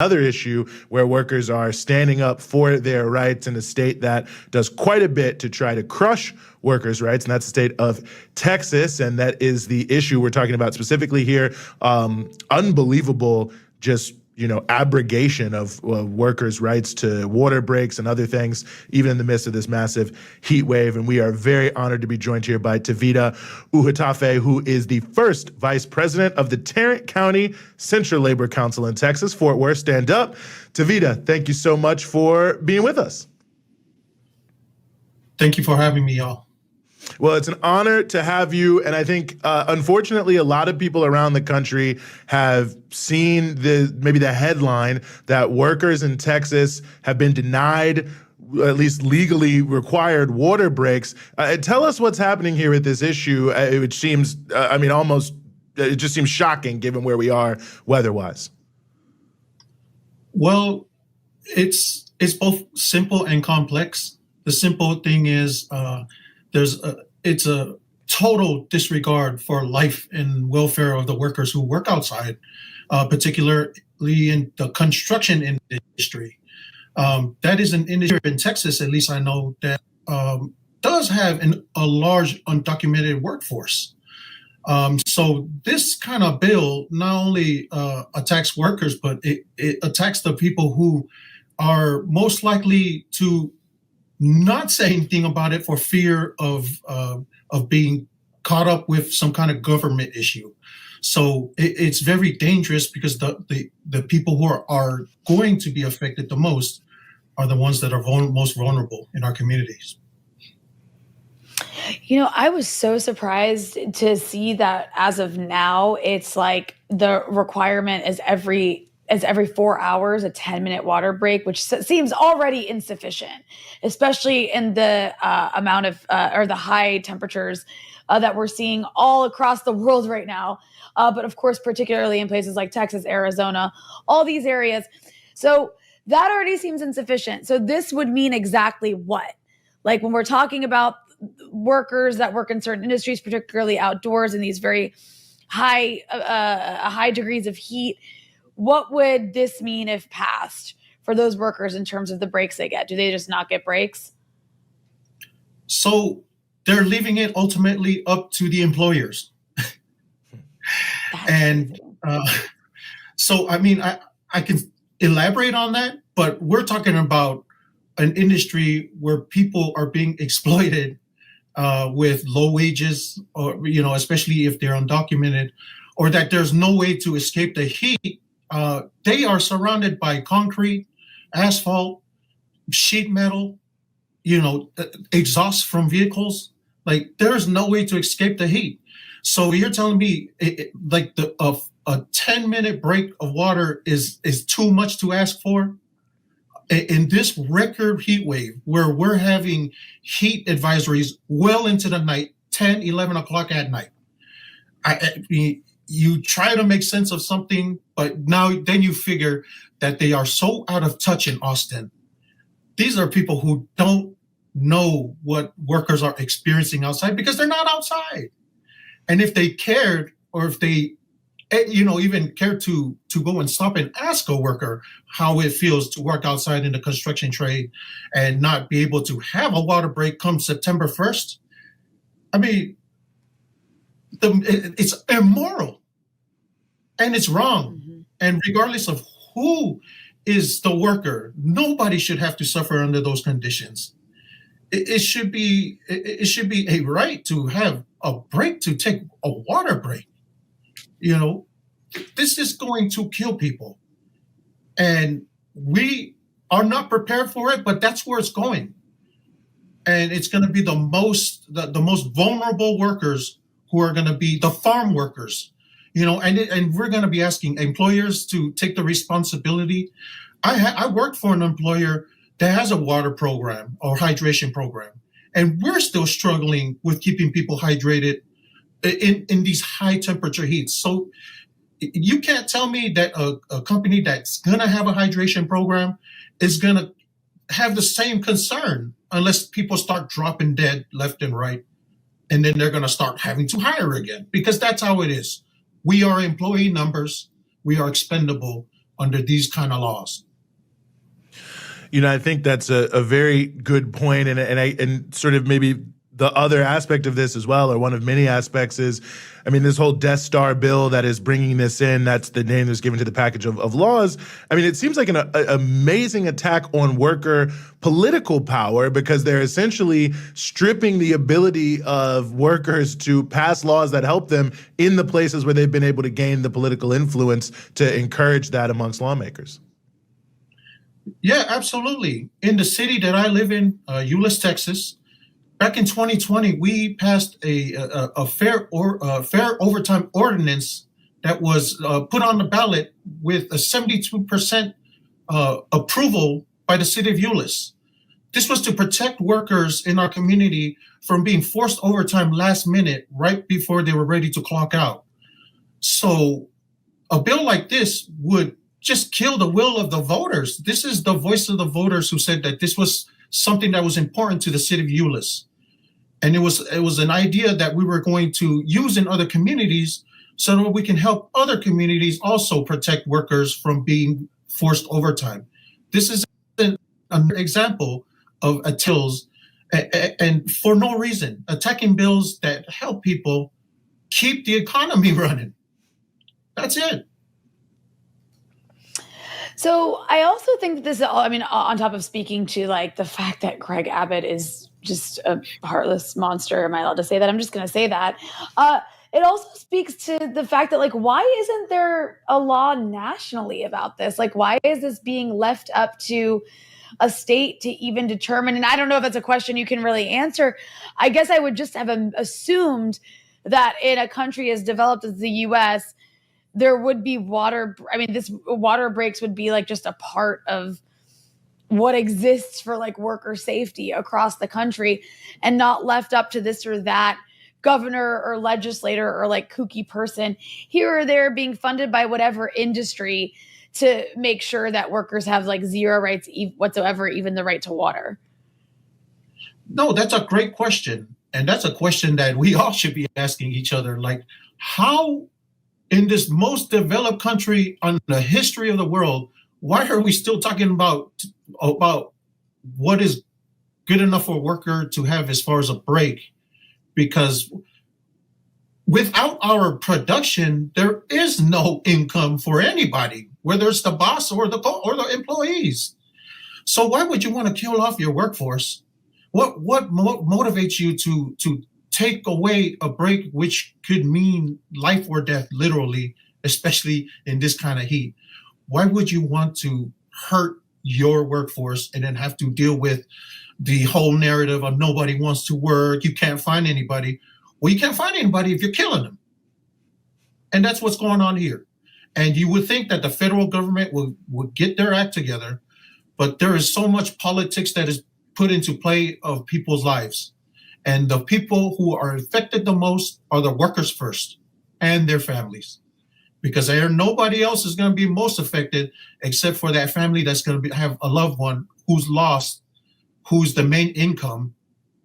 another issue where workers are standing up for their rights in a state that does quite a bit to try to crush workers' rights, and that's the state of Texas. And that is the issue we're talking about specifically here. Unbelievable, just abrogation of workers' rights to water breaks and other things, even in the midst of this massive heat wave. And we are very honored to be joined here by Tevita Uhatafe, who is the first vice president of the Tarrant County Central Labor Council in Texas. Fort Worth, stand up. Tevita, thank you so much for being with us. Thank you for having me, y'all. Well, it's an honor to have you. And I think, unfortunately, a lot of people around the country have seen maybe the headline that workers in Texas have been denied, at least legally required, water breaks. Tell us what's happening here with this issue, which seems, it just seems shocking given where we are weather-wise. Well, it's both simple and complex. The simple thing is it's a total disregard for life and welfare of the workers who work outside, particularly in the construction industry. That is an industry in Texas, at least I know, that does have a large undocumented workforce. So this kind of bill not only attacks workers, but it attacks the people who are most likely to not say anything about it for fear of being caught up with some kind of government issue. So it's very dangerous because the people who are going to be affected the most are the ones that are most vulnerable in our communities. I was so surprised to see that as of now, it's like the requirement is every 4 hours, a 10-minute water break, which seems already insufficient, especially in the amount of or the high temperatures that we're seeing all across the world right now. But of course, particularly in places like Texas, Arizona, all these areas. So that already seems insufficient. So this would mean exactly what? Like when we're talking about workers that work in certain industries, particularly outdoors in these very high degrees of heat, what would this mean if passed for those workers in terms of the breaks they get? Do they just not get breaks? So they're leaving it ultimately up to the employers. And so, I mean, I can elaborate on that, but we're talking about an industry where people are being exploited with low wages, or, especially if they're undocumented, or that there's no way to escape the heat. They are surrounded by concrete, asphalt, sheet metal, exhaust from vehicles. Like there's no way to escape the heat. So you're telling me like a 10-minute break of water is too much to ask for? In this record heat wave where we're having heat advisories well into the night, 10, 11 o'clock at night. I mean, you try to make sense of something, but then you figure that they are so out of touch in Austin. These are people who don't know what workers are experiencing outside because they're not outside. And if they cared, or if they, even cared to go and stop and ask a worker how it feels to work outside in the construction trade and not be able to have a water break come September 1st, I mean, it's immoral and it's wrong. Mm-hmm. And regardless of who is the worker, nobody should have to suffer under those conditions. It should be a right to have a break, to take a water break. This is going to kill people. And we are not prepared for it, but that's where it's going. And it's going to be the most vulnerable workers who are going to be the farm workers, and we're going to be asking employers to take the responsibility. I worked for an employer that has a water program or hydration program, and we're still struggling with keeping people hydrated in these high temperature heats. So you can't tell me that a company that's going to have a hydration program is going to have the same concern unless people start dropping dead left and right. And then they're going to start having to hire again, because that's how it is. We are employee numbers. We are expendable. under these kind of laws. I think that's a very good point, and sort of maybe the other aspect of this as well, or one of many aspects, is, this whole Death Star bill that is bringing this in, that's the name that's given to the package of laws. It seems like an amazing attack on worker political power, because they're essentially stripping the ability of workers to pass laws that help them in the places where they've been able to gain the political influence to encourage that amongst lawmakers. Yeah, absolutely. In the city that I live in, Euless, Texas, back in 2020, we passed a fair overtime ordinance that was put on the ballot with a 72% approval by the city of Euless. This was to protect workers in our community from being forced overtime last minute, right before they were ready to clock out. So a bill like this would just kill the will of the voters. This is the voice of the voters who said that this was something that was important to the city of Euless. And it was an idea that we were going to use in other communities so that we can help other communities also protect workers from being forced overtime. This is an example of attacks, and for no reason, attacking bills that help people keep the economy running. That's it. So I also think that this, on top of speaking to like the fact that Greg Abbott is just a heartless monster. Am I allowed to say that? I'm just going to say that. It also speaks to the fact that, like, why isn't there a law nationally about this? Like, why is this being left up to a state to even determine? And I don't know if that's a question you can really answer. I guess I would just have assumed that in a country as developed as the U.S., there would be this water breaks would be like just a part of what exists for like worker safety across the country, and not left up to this or that governor or legislator or like kooky person here or there being funded by whatever industry to make sure that workers have like zero rights whatsoever, even the right to water. No, that's a great question. And that's a question that we all should be asking each other. Like, how in this most developed country on the history of the world, why are we still talking about what is good enough for a worker to have as far as a break? Because without our production, there is no income for anybody, whether it's the boss or the employees. So why would you want to kill off your workforce? What motivates you to take away a break, which could mean life or death, literally, especially in this kind of heat? Why would you want to hurt your workforce and then have to deal with the whole narrative of nobody wants to work, you can't find anybody? Well, you can't find anybody if you're killing them. And that's what's going on here. And you would think that the federal government would get their act together, but there is so much politics that is put into play of people's lives. And the people who are affected the most are the workers first and their families. Because nobody else is going to be most affected except for that family that's going to have a loved one who's lost, who's the main income,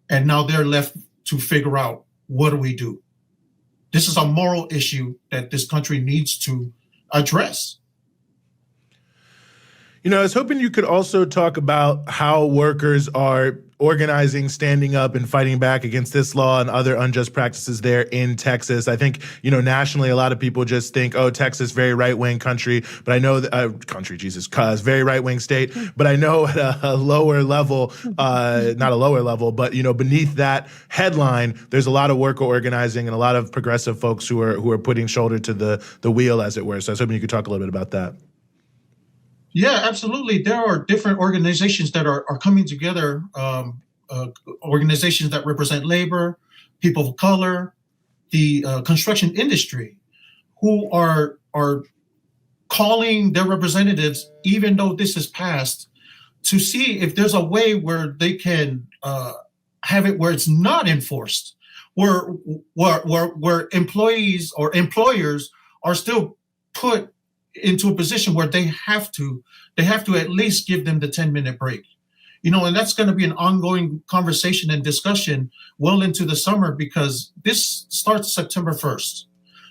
and now they're left to figure out, what do we do? This is a moral issue that this country needs to address. I was hoping you could also talk about how workers are organizing, standing up, and fighting back against this law and other unjust practices there in Texas. I think, nationally, a lot of people just think, oh, Texas, very right-wing country. But I know that, very right-wing state. But I know at a lower level, not a lower level, but, beneath that headline, there's a lot of worker organizing and a lot of progressive folks who are putting shoulder to the wheel, as it were. So I was hoping you could talk a little bit about that. Yeah, absolutely. There are different organizations that are coming together, organizations that represent labor, people of color, the construction industry, who are calling their representatives, even though this is passed, to see if there's a way where they can have it where it's not enforced, where employees or employers are still put into a position where they have to at least give them the 10-minute break. And that's going to be an ongoing conversation and discussion well into the summer, because this starts September 1st.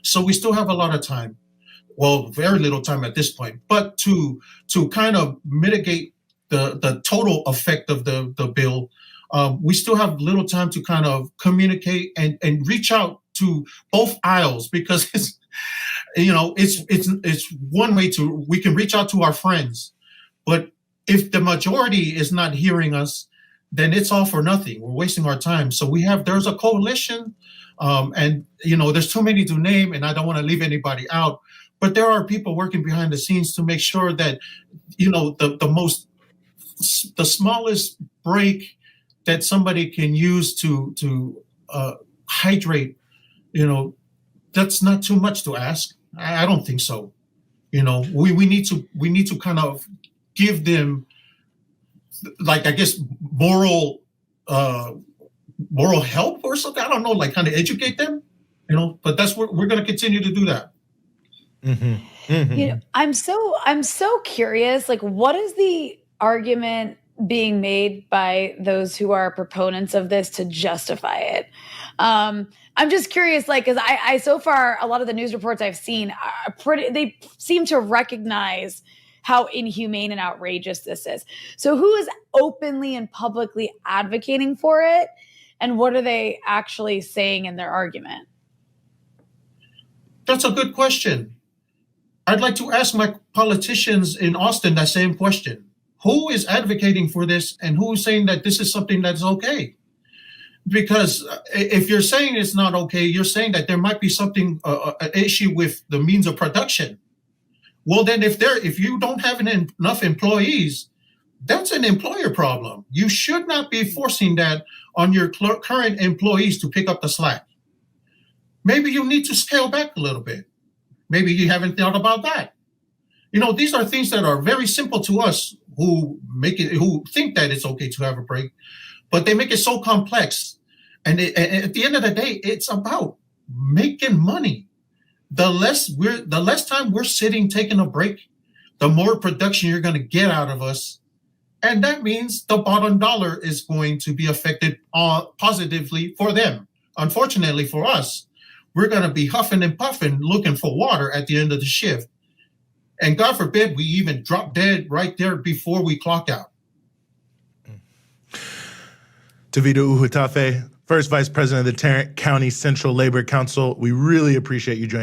So we still have a lot of time. well, very little time at this point, but to kind of mitigate the total effect of the bill, we still have little time to kind of communicate and reach out to both aisles, because it's one way to, we can reach out to our friends, but if the majority is not hearing us, then it's all for nothing. We're wasting our time. So there's a coalition, and there's too many to name, and I don't want to leave anybody out. But there are people working behind the scenes to make sure that the smallest break that somebody can use to hydrate, that's not too much to ask. I don't think so. We need to kind of give them, like, I guess, moral help or something. I don't know, like, kind of educate them, but that's what we're going to continue to do that. Mm-hmm. Mm-hmm. I'm so curious, like, what is the argument being made by those who are proponents of this to justify it? I'm just curious, like, because I so far, a lot of the news reports I've seen they seem to recognize how inhumane and outrageous this is. So who is openly and publicly advocating for it? And what are they actually saying in their argument? That's a good question. I'd like to ask my politicians in Austin that same question. Who is advocating for this, and who is saying that this is something that's okay? Because if you're saying it's not okay, you're saying that there might be something, an issue with the means of production. Well, then if you don't have enough employees, that's an employer problem. You should not be forcing that on your current employees to pick up the slack. Maybe you need to scale back a little bit. Maybe you haven't thought about that. These are things that are very simple to us who think that it's okay to have a break, but they make it so complex. And at the end of the day, it's about making money. The less time we're sitting taking a break, the more production you're going to get out of us. And that means the bottom dollar is going to be affected positively for them. Unfortunately for us, we're going to be huffing and puffing looking for water at the end of the shift. And God forbid we even drop dead right there before we clock out. Tevita Uhatafe, First Vice President of the Tarrant County Central Labor Council, we really appreciate you joining